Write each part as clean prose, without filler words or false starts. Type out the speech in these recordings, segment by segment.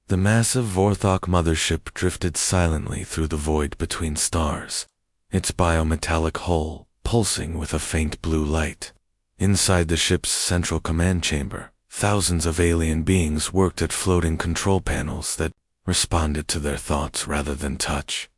The massive Vorthok mothership drifted silently through the void between stars, its biometallic hull pulsing with a faint blue light. Inside the ship's central command chamber, thousands of alien beings worked at floating control panels that responded to their thoughts rather than touch.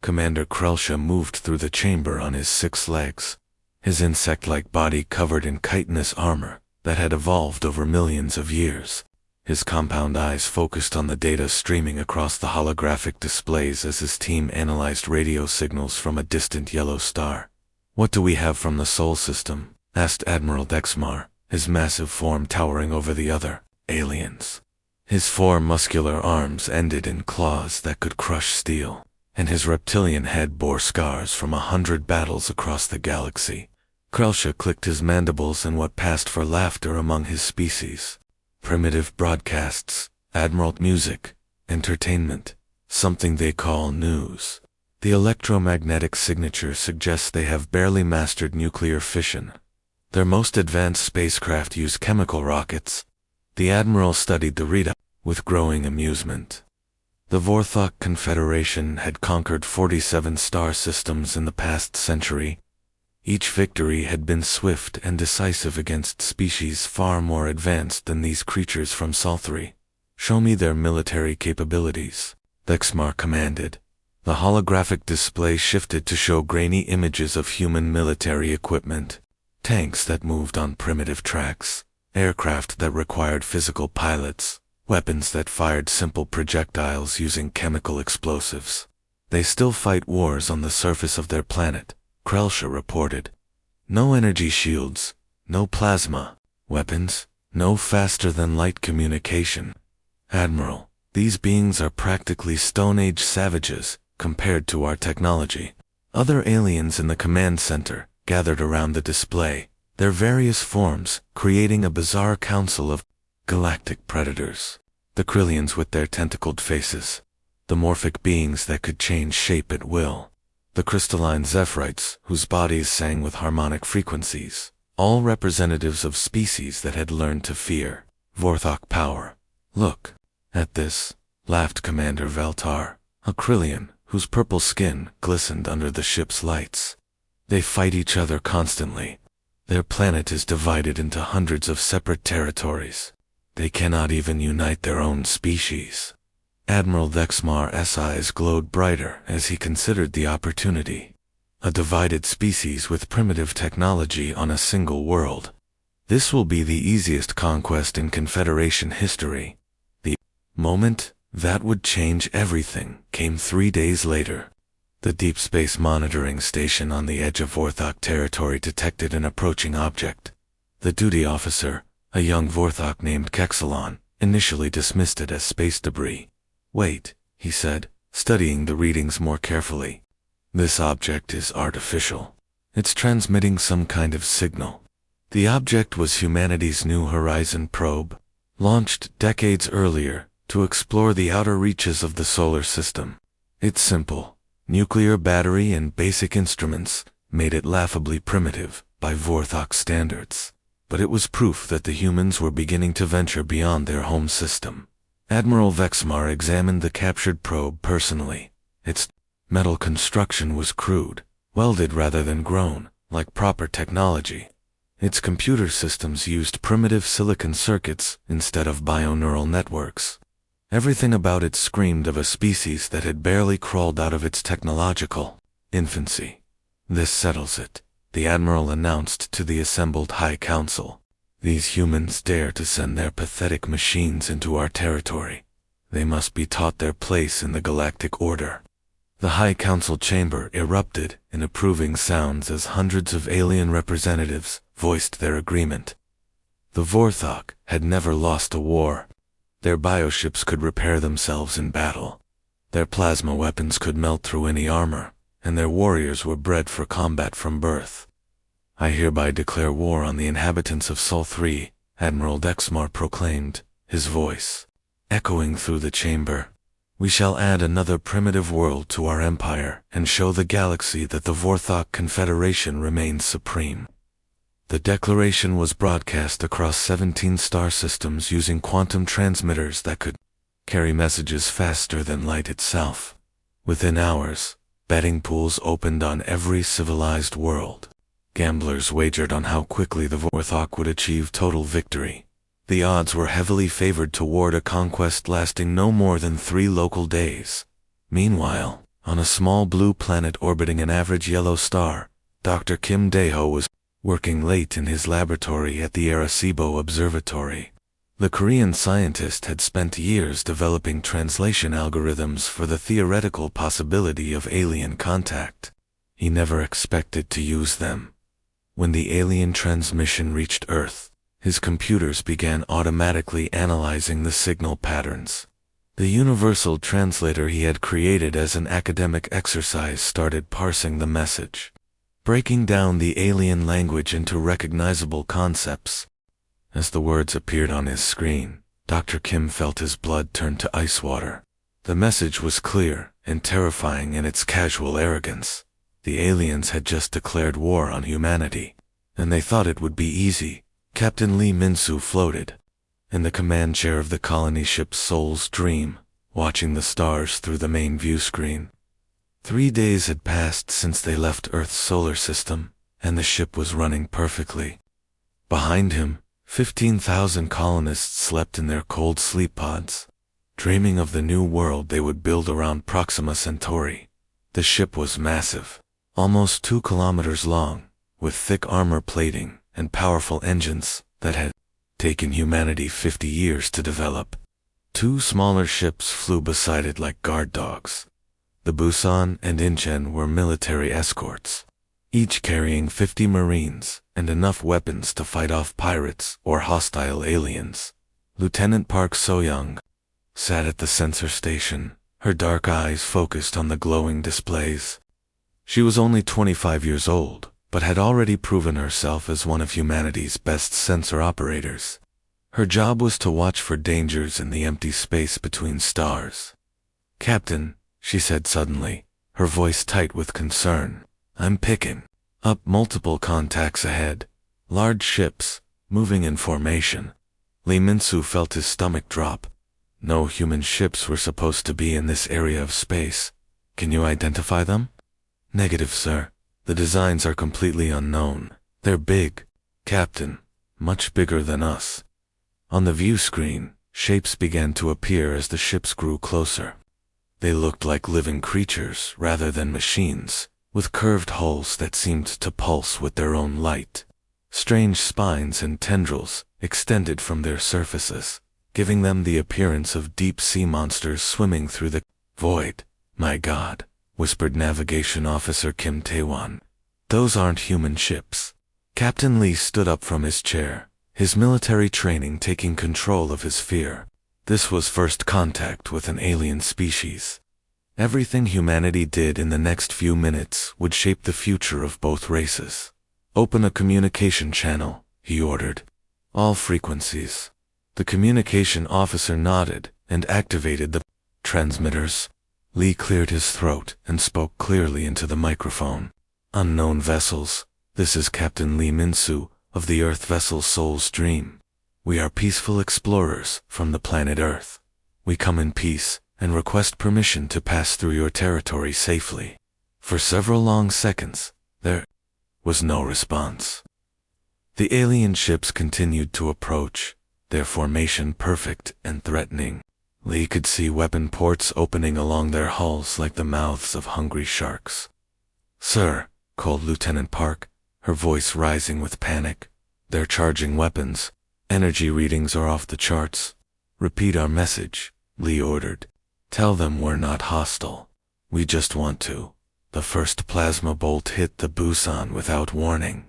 Commander Krelsha moved through the chamber on his 6 legs, his insect-like body covered in chitinous armor that had evolved over millions of years. His compound eyes focused on the data streaming across the holographic displays as his team analyzed radio signals from a distant yellow star. "What do we have from the Sol system?" asked Admiral Dexmar, his massive form towering over the other aliens. His 4 muscular arms ended in claws that could crush steel, and his reptilian head bore scars from 100 battles across the galaxy. Krelsha clicked his mandibles in what passed for laughter among his species. "Primitive broadcasts, Admiral music, entertainment, something they call news. The electromagnetic signature suggests they have barely mastered nuclear fission. Their most advanced spacecraft use chemical rockets." The Admiral studied the readout with growing amusement. The Vorthok Confederation had conquered 47 star systems in the past century. Each victory had been swift and decisive against species far more advanced than these creatures from Sol 3. "Show me their military capabilities," Dexmar commanded. The holographic display shifted to show grainy images of human military equipment. Tanks that moved on primitive tracks, aircraft that required physical pilots, weapons that fired simple projectiles using chemical explosives. "They still fight wars on the surface of their planet," Krelsha reported. "No energy shields, no plasma weapons, no faster-than-light communication. Admiral, these beings are practically Stone Age savages compared to our technology." Other aliens in the command center gathered around the display, their various forms creating a bizarre council of galactic predators. The Krillians with their tentacled faces, the morphic beings that could change shape at will, the crystalline Zephyrites whose bodies sang with harmonic frequencies, all representatives of species that had learned to fear Vorthok power. "Look at this," laughed Commander Veltar, a Krillian whose purple skin glistened under the ship's lights. "They fight each other constantly. Their planet is divided into hundreds of separate territories. They cannot even unite their own species." Admiral Dexmar's eyes glowed brighter as he considered the opportunity. A divided species with primitive technology on a single world. This will be the easiest conquest in Confederation history. The moment that would change everything came 3 days later. The Deep Space Monitoring Station on the edge of Vorthok territory detected an approaching object. The duty officer, a young Vorthok named Kexalon, initially dismissed it as space debris. "Wait," he said, studying the readings more carefully. "This object is artificial. It's transmitting some kind of signal." The object was humanity's New Horizon probe, launched decades earlier to explore the outer reaches of the solar system. Its simple nuclear battery and basic instruments made it laughably primitive by Vorthok standards, but it was proof that the humans were beginning to venture beyond their home system. Admiral Vexmar examined the captured probe personally. Its metal construction was crude, welded rather than grown, like proper technology. Its computer systems used primitive silicon circuits instead of bioneural networks. Everything about it screamed of a species that had barely crawled out of its technological infancy. "This settles it," the Admiral announced to the assembled High Council. "These humans dare to send their pathetic machines into our territory. They must be taught their place in the galactic order." The High Council chamber erupted in approving sounds as hundreds of alien representatives voiced their agreement. The Vorthok had never lost a war. Their bioships could repair themselves in battle. Their plasma weapons could melt through any armor, and their warriors were bred for combat from birth. "I hereby declare war on the inhabitants of Sol 3, Admiral Dexmar proclaimed, his voice echoing through the chamber. "We shall add another primitive world to our empire and show the galaxy that the Vorthok Confederation remains supreme." The declaration was broadcast across 17 star systems using quantum transmitters that could carry messages faster than light itself. Within hours, betting pools opened on every civilized world. Gamblers wagered on how quickly the Vorthok would achieve total victory. The odds were heavily favored toward a conquest lasting no more than 3 local days. Meanwhile, on a small blue planet orbiting an average yellow star, Dr. Kim Dae-ho was working late in his laboratory at the Arecibo Observatory. The Korean scientist had spent years developing translation algorithms for the theoretical possibility of alien contact. He never expected to use them. When the alien transmission reached Earth, his computers began automatically analyzing the signal patterns. The universal translator he had created as an academic exercise started parsing the message, breaking down the alien language into recognizable concepts. As the words appeared on his screen, Dr. Kim felt his blood turn to ice water. The message was clear and terrifying in its casual arrogance. The aliens had just declared war on humanity, and they thought it would be easy. Captain Lee Min-soo floated in the command chair of the colony ship Soul's Dream, watching the stars through the main view screen. 3 days had passed since they left Earth's solar system, and the ship was running perfectly. Behind him, 15,000 colonists slept in their cold sleep pods, dreaming of the new world they would build around Proxima Centauri. The ship was massive, almost 2 kilometers long, with thick armor plating and powerful engines that had taken humanity 50 years to develop. 2 smaller ships flew beside it like guard dogs. The Busan and Incheon were military escorts, each carrying 50 Marines and enough weapons to fight off pirates or hostile aliens. Lieutenant Park So-young sat at the sensor station, her dark eyes focused on the glowing displays. She was only 25 years old, but had already proven herself as one of humanity's best sensor operators. Her job was to watch for dangers in the empty space between stars. "Captain," she said suddenly, her voice tight with concern, "I'm picking up multiple contacts ahead. Large ships, moving in formation." Lee Min-soo felt his stomach drop. No human ships were supposed to be in this area of space. "Can you identify them?" "Negative, sir. The designs are completely unknown. They're big, Captain, much bigger than us." On the view screen, shapes began to appear as the ships grew closer. They looked like living creatures rather than machines, with curved hulls that seemed to pulse with their own light. Strange spines and tendrils extended from their surfaces, giving them the appearance of deep-sea monsters swimming through the void. "My God," whispered Navigation Officer Kim Tae-won. "Those aren't human ships." Captain Lee stood up from his chair, his military training taking control of his fear. This was first contact with an alien species. Everything humanity did in the next few minutes would shape the future of both races. "Open a communication channel," he ordered. "All frequencies." The communication officer nodded and activated the transmitters. Lee cleared his throat and spoke clearly into the microphone. "Unknown vessels, this is Captain Lee Min-soo of the Earth vessel Soul's Dream. We are peaceful explorers from the planet Earth. We come in peace and request permission to pass through your territory safely." For several long seconds, there was no response. The alien ships continued to approach, their formation perfect and threatening. Lee could see weapon ports opening along their hulls like the mouths of hungry sharks. "Sir," called Lieutenant Park, her voice rising with panic, "they're charging weapons. Energy readings are off the charts." "Repeat our message," Lee ordered. "Tell them we're not hostile. We just want to." The first plasma bolt hit the Busan without warning.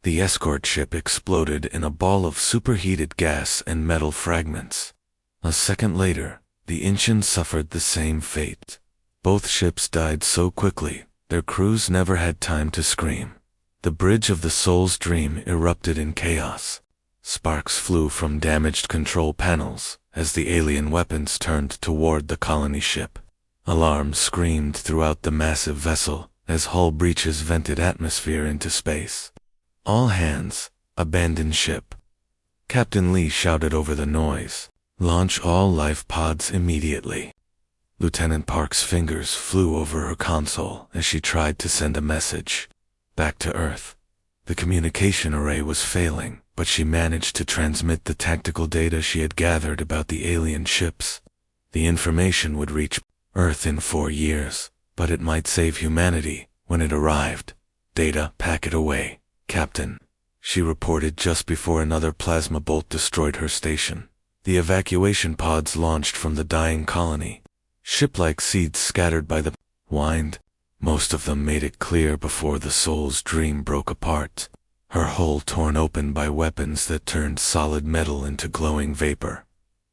The escort ship exploded in a ball of superheated gas and metal fragments. A second later, the Incheon suffered the same fate. Both ships died so quickly, their crews never had time to scream. The bridge of the Soul's Dream erupted in chaos. Sparks flew from damaged control panels as the alien weapons turned toward the colony ship. Alarms screamed throughout the massive vessel as hull breaches vented atmosphere into space. "All hands, abandon ship." Captain Lee shouted over the noise. Launch all life pods immediately. Lieutenant Park's fingers flew over her console as she tried to send a message back to Earth. The communication array was failing, but she managed to transmit the tactical data she had gathered about the alien ships. The information would reach Earth in 4 years, but it might save humanity when it arrived. Data, pack it away, Captain, she reported just before another plasma bolt destroyed her station. The evacuation pods launched from the dying colony. Ship-like seeds scattered by the wind. Most of them made it clear before the soul's dream broke apart. Her hull torn open by weapons that turned solid metal into glowing vapor.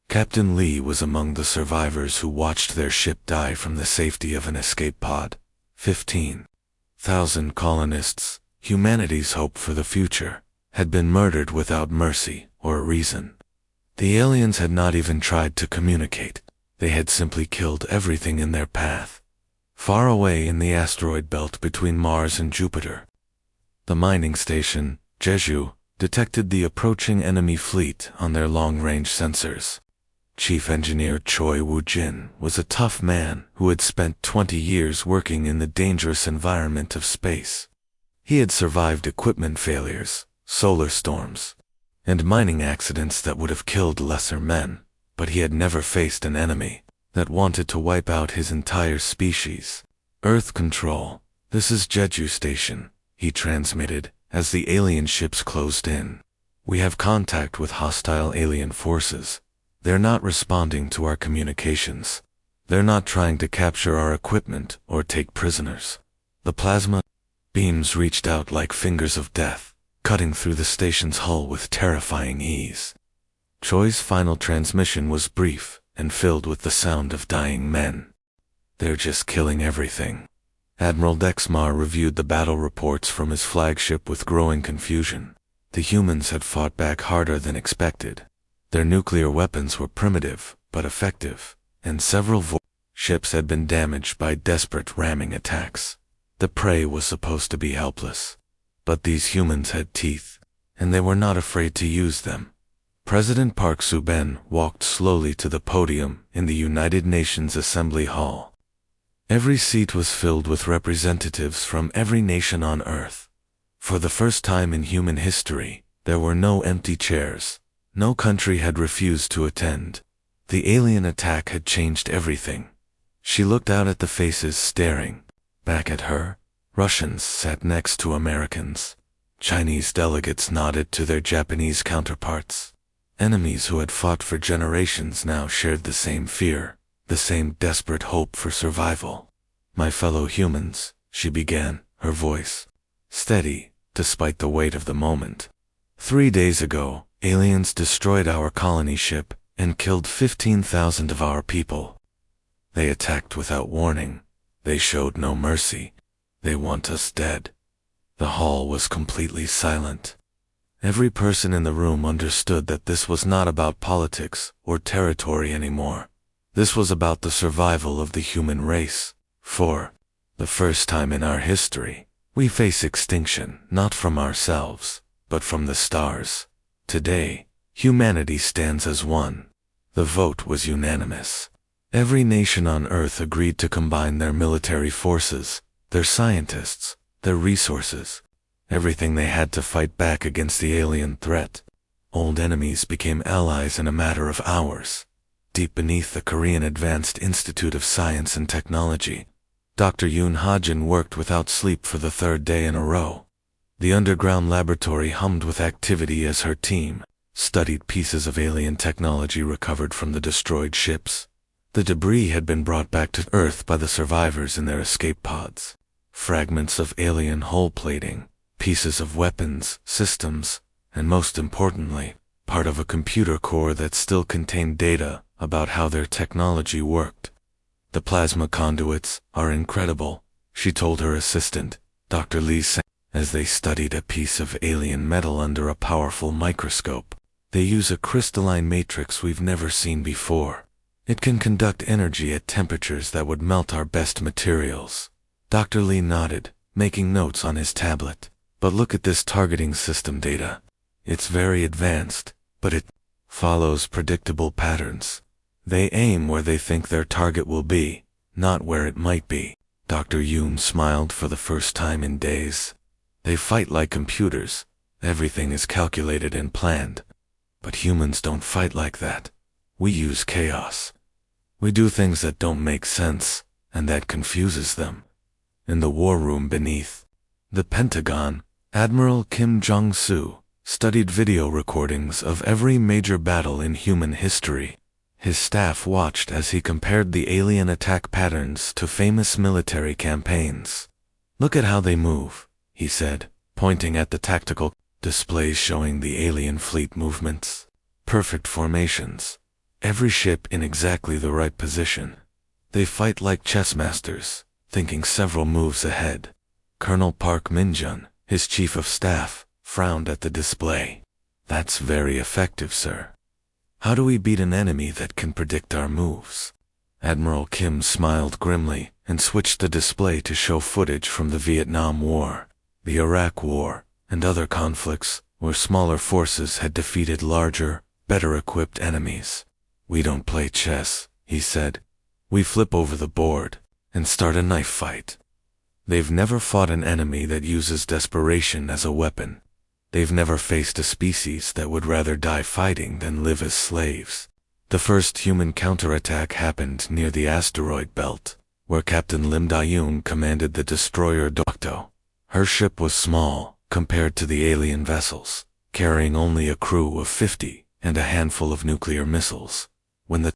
Captain Lee was among the survivors who watched their ship die from the safety of an escape pod. 15,000 colonists, humanity's hope for the future, had been murdered without mercy or reason. The aliens had not even tried to communicate. They had simply killed everything in their path. Far away in the asteroid belt between Mars and Jupiter, the mining station, Jeju, detected the approaching enemy fleet on their long-range sensors. Chief Engineer Choi Woo-jin was a tough man who had spent 20 years working in the dangerous environment of space. He had survived equipment failures, solar storms, and mining accidents that would have killed lesser men, but he had never faced an enemy that wanted to wipe out his entire species. Earth Control, this is Jeju Station, he transmitted as the alien ships closed in. We have contact with hostile alien forces. They're not responding to our communications. They're not trying to capture our equipment or take prisoners. The plasma beams reached out like fingers of death, cutting through the station's hull with terrifying ease. Choi's final transmission was brief and filled with the sound of dying men. They're just killing everything. Admiral Dexmar reviewed the battle reports from his flagship with growing confusion. The humans had fought back harder than expected. Their nuclear weapons were primitive, but effective, and several ships had been damaged by desperate ramming attacks. The prey was supposed to be helpless. But these humans had teeth, and they were not afraid to use them. President Park Soo-ben walked slowly to the podium in the United Nations Assembly Hall. Every seat was filled with representatives from every nation on Earth. For the first time in human history, there were no empty chairs. No country had refused to attend. The alien attack had changed everything. She looked out at the faces staring back at her. Russians sat next to Americans. Chinese delegates nodded to their Japanese counterparts. Enemies who had fought for generations now shared the same fear, the same desperate hope for survival. My fellow humans, she began, her voice steady, despite the weight of the moment. 3 days ago, aliens destroyed our colony ship and killed 15,000 of our people. They attacked without warning. They showed no mercy. They want us dead. The hall was completely silent. Every person in the room understood that this was not about politics or territory anymore. This was about the survival of the human race. For the first time in our history, we face extinction not from ourselves, but from the stars. Today, humanity stands as one. The vote was unanimous. Every nation on Earth agreed to combine their military forces, their scientists, their resources, everything they had to fight back against the alien threat. Old enemies became allies in a matter of hours. Deep beneath the Korean Advanced Institute of Science and Technology, Dr. Yoon Ha-jin worked without sleep for the 3rd day in a row. The underground laboratory hummed with activity as her team studied pieces of alien technology recovered from the destroyed ships. The debris had been brought back to Earth by the survivors in their escape pods. Fragments of alien hull plating, pieces of weapons, systems, and most importantly, part of a computer core that still contained data about how their technology worked. The plasma conduits are incredible, she told her assistant, Dr. Lee, as they studied a piece of alien metal under a powerful microscope. They use a crystalline matrix we've never seen before. It can conduct energy at temperatures that would melt our best materials. Dr. Lee nodded, making notes on his tablet. But look at this targeting system data. It's very advanced, but it follows predictable patterns. They aim where they think their target will be, not where it might be. Dr. Yoon smiled for the first time in days. They fight like computers. Everything is calculated and planned. But humans don't fight like that. We use chaos. We do things that don't make sense, and that confuses them. In the war room beneath the Pentagon, Admiral Kim Jong-soo studied video recordings of every major battle in human history. His staff watched as he compared the alien attack patterns to famous military campaigns. "Look at how they move," he said, pointing at the tactical displays showing the alien fleet movements. Perfect formations. Every ship in exactly the right position. They fight like chess masters, thinking several moves ahead. Colonel Park Min-jun, his chief of staff, frowned at the display. "That's very effective, sir. How do we beat an enemy that can predict our moves?" Admiral Kim smiled grimly and switched the display to show footage from the Vietnam War, the Iraq War, and other conflicts where smaller forces had defeated larger, better-equipped enemies. "We don't play chess," he said. "We flip over the board and start a knife fight." They've never fought an enemy that uses desperation as a weapon. They've never faced a species that would rather die fighting than live as slaves. The first human counterattack happened near the asteroid belt, where Captain Lim Da-yoon commanded the destroyer Dokdo. Her ship was small compared to the alien vessels, carrying only a crew of 50 and a handful of nuclear missiles. When the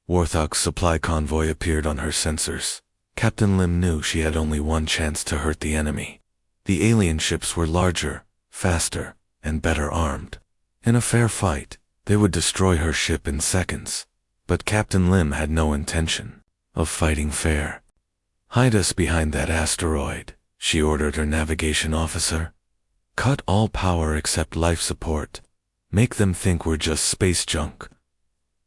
Warthog supply convoy appeared on her sensors, Captain Lim knew she had only one chance to hurt the enemy. The alien ships were larger, faster, and better armed. In a fair fight, they would destroy her ship in seconds. But Captain Lim had no intention of fighting fair. "Hide us behind that asteroid," she ordered her navigation officer. "Cut all power except life support. Make them think we're just space junk."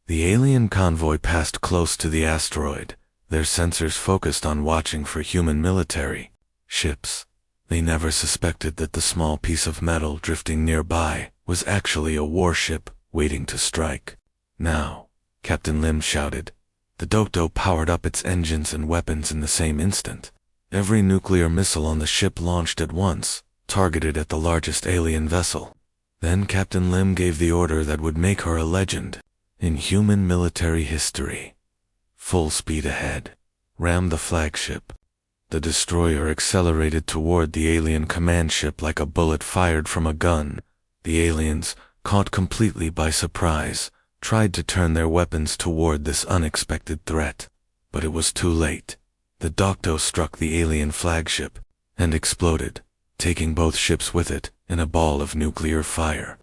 The alien convoy passed close to the asteroid, their sensors focused on watching for human military ships. They never suspected that the small piece of metal drifting nearby was actually a warship waiting to strike. "Now," Captain Lim shouted. The Dokdo powered up its engines and weapons in the same instant. Every nuclear missile on the ship launched at once, targeted at the largest alien vessel. Then Captain Lim gave the order that would make her a legend in human military history. "Full speed ahead. Ram the flagship." The destroyer accelerated toward the alien command ship like a bullet fired from a gun. The aliens, caught completely by surprise, tried to turn their weapons toward this unexpected threat. But it was too late. The Dokdo struck the alien flagship and exploded, taking both ships with it in a ball of nuclear fire.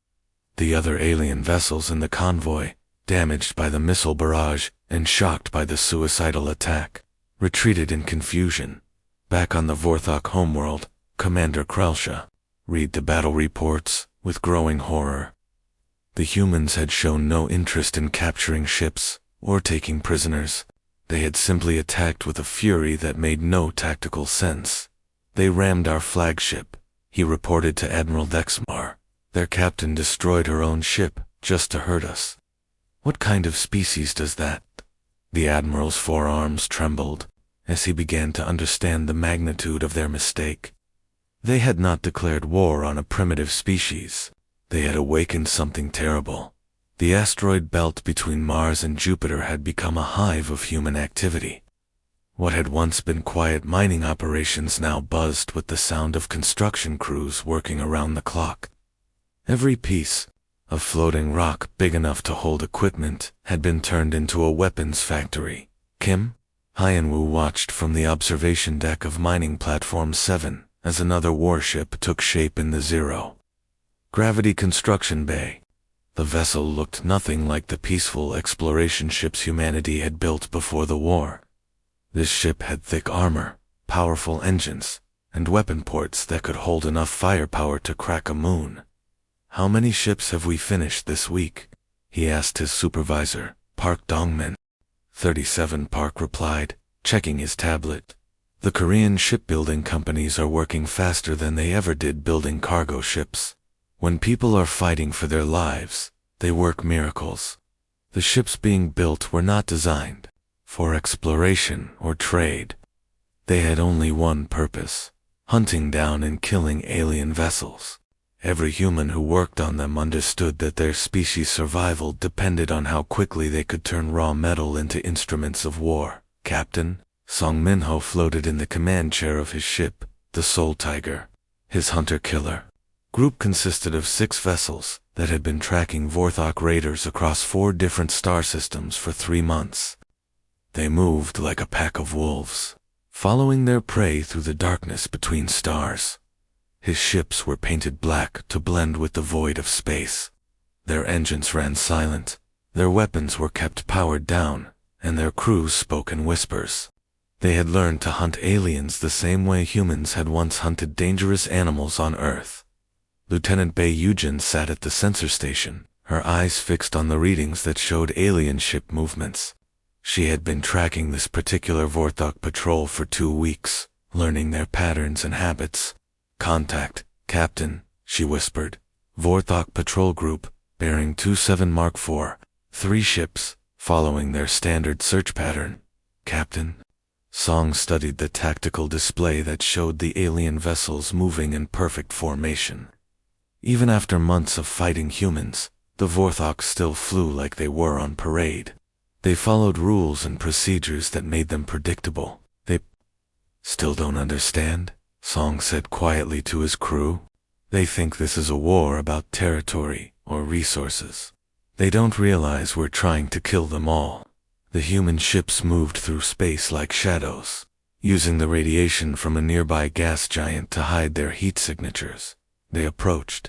The other alien vessels in the convoy, damaged by the missile barrage and shocked by the suicidal attack, retreated in confusion. Back on the Vorthok homeworld, Commander Krelsha read the battle reports with growing horror. The humans had shown no interest in capturing ships or taking prisoners. They had simply attacked with a fury that made no tactical sense. "They rammed our flagship," he reported to Admiral Dexmar. "Their captain destroyed her own ship just to hurt us." "What kind of species does that?" The Admiral's forearms trembled as he began to understand the magnitude of their mistake. They had not declared war on a primitive species. They had awakened something terrible. The asteroid belt between Mars and Jupiter had become a hive of human activity. What had once been quiet mining operations now buzzed with the sound of construction crews working around the clock. Every piece of floating rock big enough to hold equipment had been turned into a weapons factory. Kim Hyenwoo watched from the observation deck of Mining Platform 7 as another warship took shape in the Zero Gravity Construction Bay. The vessel looked nothing like the peaceful exploration ships humanity had built before the war. This ship had thick armor, powerful engines, and weapon ports that could hold enough firepower to crack a moon. "How many ships have we finished this week?" he asked his supervisor, Park Dongmin. 37, Park replied, checking his tablet. "The Korean shipbuilding companies are working faster than they ever did building cargo ships. When people are fighting for their lives, they work miracles. The ships being built were not designed for exploration or trade. They had only one purpose: hunting down and killing alien vessels. Every human who worked on them understood that their species' survival depended on how quickly they could turn raw metal into instruments of war. Captain Song Minho floated in the command chair of his ship, the Soul Tiger. His hunter-killer group consisted of 6 vessels that had been tracking Vorthok raiders across 4 different star systems for 3 months. They moved like a pack of wolves, following their prey through the darkness between stars. His ships were painted black to blend with the void of space. Their engines ran silent, their weapons were kept powered down, and their crews spoke in whispers. They had learned to hunt aliens the same way humans had once hunted dangerous animals on Earth. Lieutenant Bei Yujin sat at the sensor station, her eyes fixed on the readings that showed alien ship movements. She had been tracking this particular Vorthok patrol for 2 weeks, learning their patterns and habits. "Contact, Captain," she whispered. "Vorthok patrol group, bearing 27 Mark IV, 3 ships, following their standard search pattern." "Captain?" Song studied the tactical display that showed the alien vessels moving in perfect formation. Even after months of fighting humans, the Vorthok still flew like they were on parade. They followed rules and procedures that made them predictable. "They still don't understand?" Song said quietly to his crew. "They think this is a war about territory or resources. They don't realize we're trying to kill them all." The human ships moved through space like shadows, using the radiation from a nearby gas giant to hide their heat signatures. They approached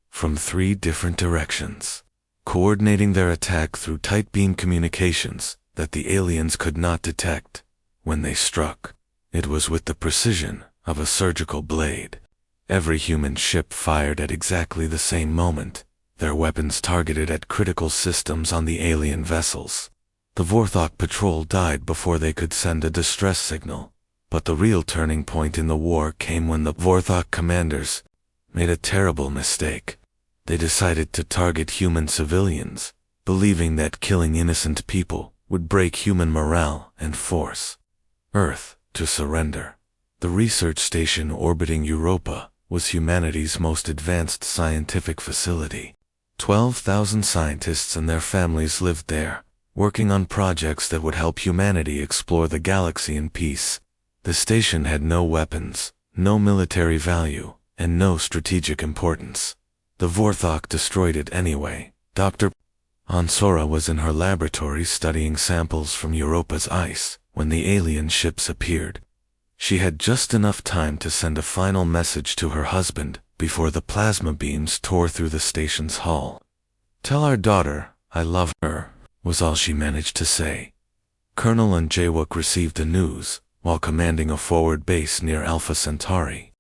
from 3 different directions, coordinating their attack through tight beam communications that the aliens could not detect. When they struck, it was with the precision of a surgical blade. Every human ship fired at exactly the same moment, their weapons targeted at critical systems on the alien vessels. The Vorthok patrol died before they could send a distress signal, but the real turning point in the war came when the Vorthok commanders made a terrible mistake. They decided to target human civilians, believing that killing innocent people would break human morale and force Earth to surrender. The research station orbiting Europa was humanity's most advanced scientific facility. 12,000 scientists and their families lived there, working on projects that would help humanity explore the galaxy in peace. The station had no weapons, no military value, and no strategic importance. The Vorthok destroyed it anyway. Dr. Onsora was in her laboratory studying samples from Europa's ice when the alien ships appeared. She had just enough time to send a final message to her husband before the plasma beams tore through the station's hull. "Tell our daughter I love her," was all she managed to say. Colonel Jaewok received the news while commanding a forward base near Alpha Centauri.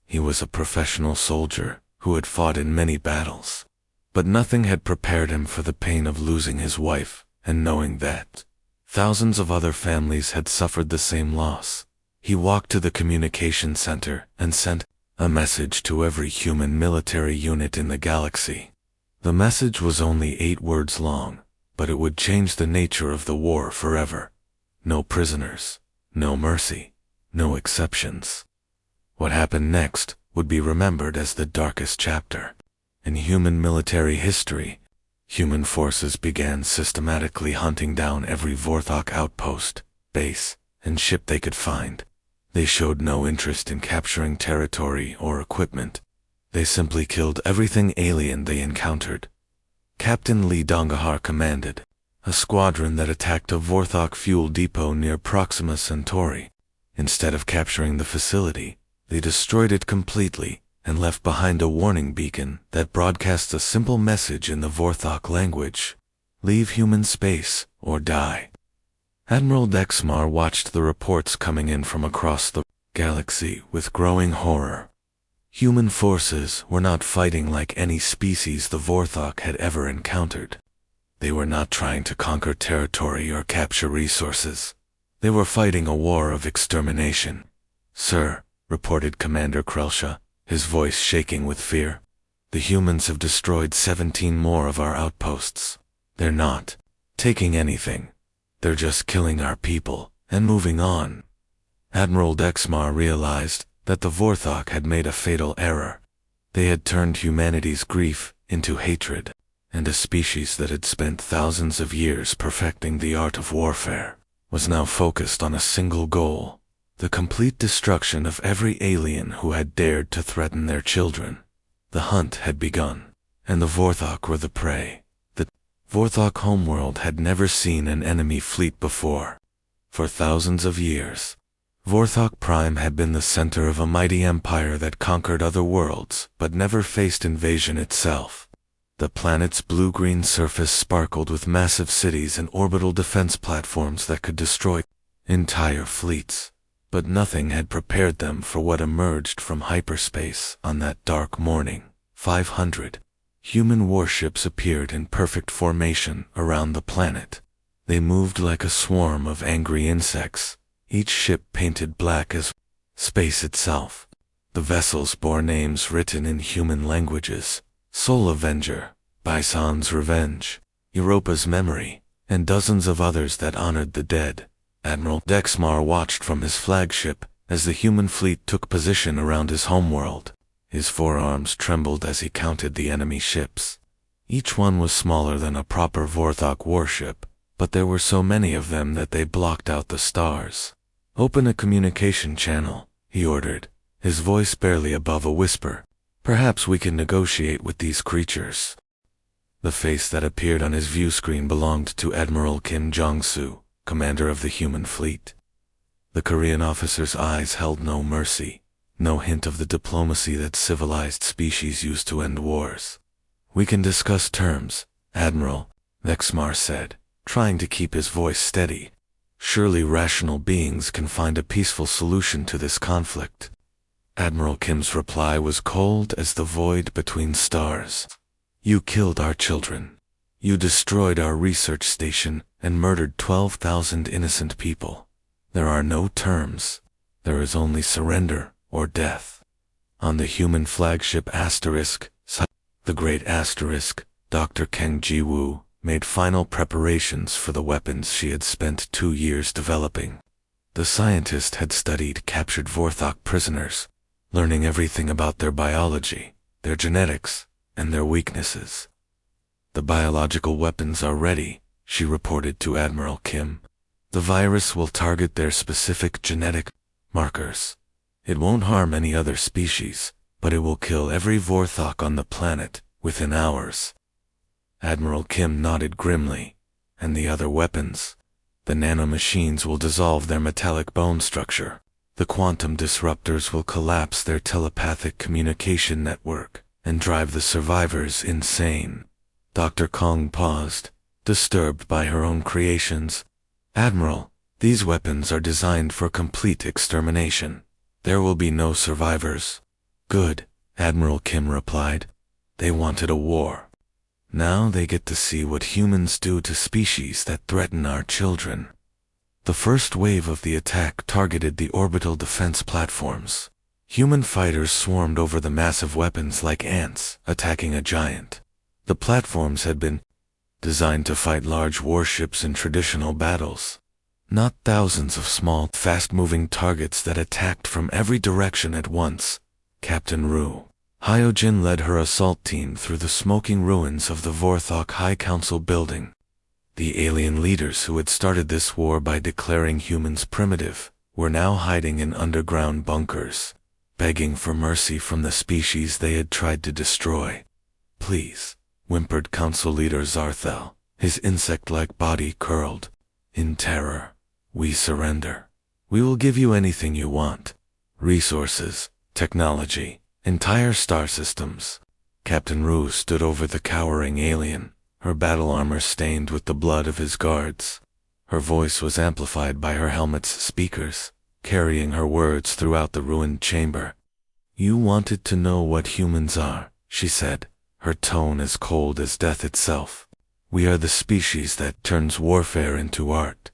He was a professional soldier who had fought in many battles, but nothing had prepared him for the pain of losing his wife and knowing that thousands of other families had suffered the same loss. He walked to the communication center and sent a message to every human military unit in the galaxy. The message was only 8 words long, but it would change the nature of the war forever. No prisoners, no mercy, no exceptions. What happened next would be remembered as the darkest chapter. In human military history, human forces began systematically hunting down every Vorthok outpost, base, and ship they could find. They showed no interest in capturing territory or equipment. They simply killed everything alien they encountered. Captain Lee Dongahar commanded a squadron that attacked a Vorthok fuel depot near Proxima Centauri. Instead of capturing the facility, they destroyed it completely and left behind a warning beacon that broadcasts a simple message in the Vorthok language: "Leave human space or die." Admiral Dexmar watched the reports coming in from across the galaxy with growing horror. Human forces were not fighting like any species the Vorthok had ever encountered. They were not trying to conquer territory or capture resources. They were fighting a war of extermination. "Sir," reported Commander Krelsha, his voice shaking with fear, The humans have destroyed 17 more of our outposts. They're not taking anything. They're just killing our people and moving on. Admiral Dexmar realized that the Vorthok had made a fatal error. They had turned humanity's grief into hatred, and a species that had spent thousands of years perfecting the art of warfare was now focused on a single goal: the complete destruction of every alien who had dared to threaten their children. The hunt had begun, and the Vorthok were the prey. The Vorthok homeworld had never seen an enemy fleet before. For thousands of years, Vorthok Prime had been the center of a mighty empire that conquered other worlds but never faced invasion itself. The planet's blue-green surface sparkled with massive cities and orbital defense platforms that could destroy entire fleets, but nothing had prepared them for what emerged from hyperspace on that dark morning. 500 human warships appeared in perfect formation around the planet. They moved like a swarm of angry insects, each ship painted black as space itself. The vessels bore names written in human languages: Soul Avenger, Bison's Revenge, Europa's Memory, and dozens of others that honored the dead. Admiral Dexmar watched from his flagship as the human fleet took position around his homeworld. His forearms trembled as he counted the enemy ships. Each one was smaller than a proper Vorthok warship, but there were so many of them that they blocked out the stars. "Open a communication channel," he ordered, his voice barely above a whisper. "Perhaps we can negotiate with these creatures." The face that appeared on his view screen belonged to Admiral Kim Jong-soo, commander of the human fleet. The Korean officer's eyes held no mercy, no hint of the diplomacy that civilized species use to end wars. "We can discuss terms, Admiral," Dexmar said, trying to keep his voice steady. "Surely rational beings can find a peaceful solution to this conflict." Admiral Kim's reply was cold as the void between stars. "You killed our children. You destroyed our research station and murdered 12,000 innocent people. There are no terms. There is only surrender or death." On the human flagship Asterisk, the Great Asterisk, Dr. Kang Ji-woo made final preparations for the weapons she had spent 2 years developing. The scientist had studied captured Vorthok prisoners, learning everything about their biology, their genetics, and their weaknesses. "The biological weapons are ready," she reported to Admiral Kim. "The virus will target their specific genetic markers. It won't harm any other species, but it will kill every Vorthok on the planet within hours." Admiral Kim nodded grimly. "And the other weapons? The nanomachines will dissolve their metallic bone structure. The quantum disruptors will collapse their telepathic communication network and drive the survivors insane." Dr. Kong paused, disturbed by her own creations. "Admiral, these weapons are designed for complete extermination. There will be no survivors." "Good," Admiral Kim replied. "They wanted a war. Now they get to see what humans do to species that threaten our children." The first wave of the attack targeted the orbital defense platforms. Human fighters swarmed over the massive weapons like ants attacking a giant. The platforms had been designed to fight large warships in traditional battles, not thousands of small, fast-moving targets that attacked from every direction at once. Captain Ru Hyojin led her assault team through the smoking ruins of the Vorthok High Council building. The alien leaders who had started this war by declaring humans primitive were now hiding in underground bunkers, begging for mercy from the species they had tried to destroy. "Please," whimpered Council Leader Zarthel, his insect-like body curled. "In terror, we surrender. We will give you anything you want. Resources, technology, entire star systems." Captain Ru stood over the cowering alien, her battle armor stained with the blood of his guards. Her voice was amplified by her helmet's speakers, carrying her words throughout the ruined chamber. "You wanted to know what humans are," she said, her tone as cold as death itself. "We are the species that turns warfare into art.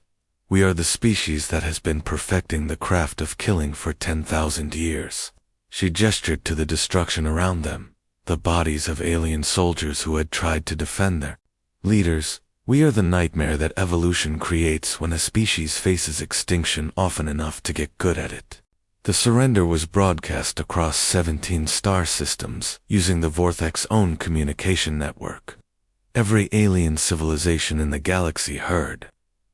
We are the species that has been perfecting the craft of killing for 10,000 years. She gestured to the destruction around them. the bodies of alien soldiers who had tried to defend their leaders. We are the nightmare that evolution creates when a species faces extinction often enough to get good at it. The surrender was broadcast across 17 star systems using the Vorthex's own communication network. Every alien civilization in the galaxy heard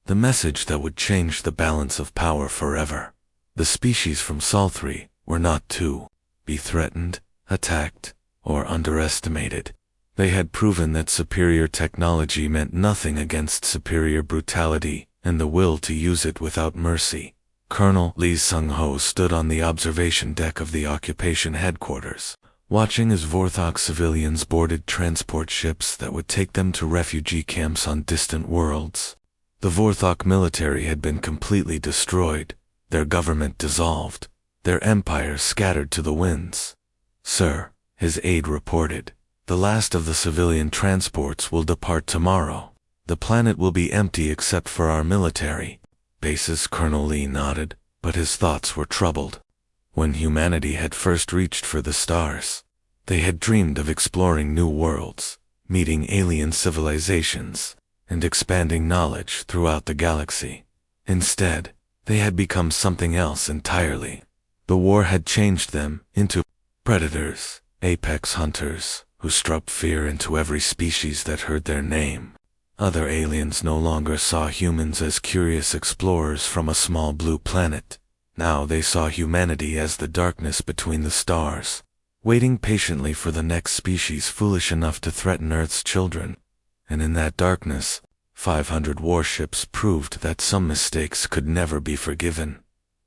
the message that would change the balance of power forever. The species from Sol 3 were not to be threatened, attacked, or underestimated. They had proven that superior technology meant nothing against superior brutality and the will to use it without mercy. Colonel Lee Sung-ho stood on the observation deck of the occupation headquarters, watching as Vorthok civilians boarded transport ships that would take them to refugee camps on distant worlds. The Vorthok military had been completely destroyed, their government dissolved, their empire scattered to the winds. "Sir," his aide reported, "the last of the civilian transports will depart tomorrow. The planet will be empty except for our military bases." Colonel Lee nodded, but his thoughts were troubled. When humanity had first reached for the stars, they had dreamed of exploring new worlds, meeting alien civilizations, and expanding knowledge throughout the galaxy. Instead, they had become something else entirely. The war had changed them into predators, apex hunters, who struck fear into every species that heard their name. Other aliens no longer saw humans as curious explorers from a small blue planet. Now they saw humanity as the darkness between the stars, waiting patiently for the next species foolish enough to threaten Earth's children. And in that darkness, 500 warships proved that some mistakes could never be forgiven.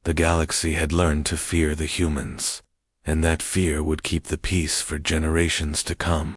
The galaxy had learned to fear the humans, and that fear would keep the peace for generations to come.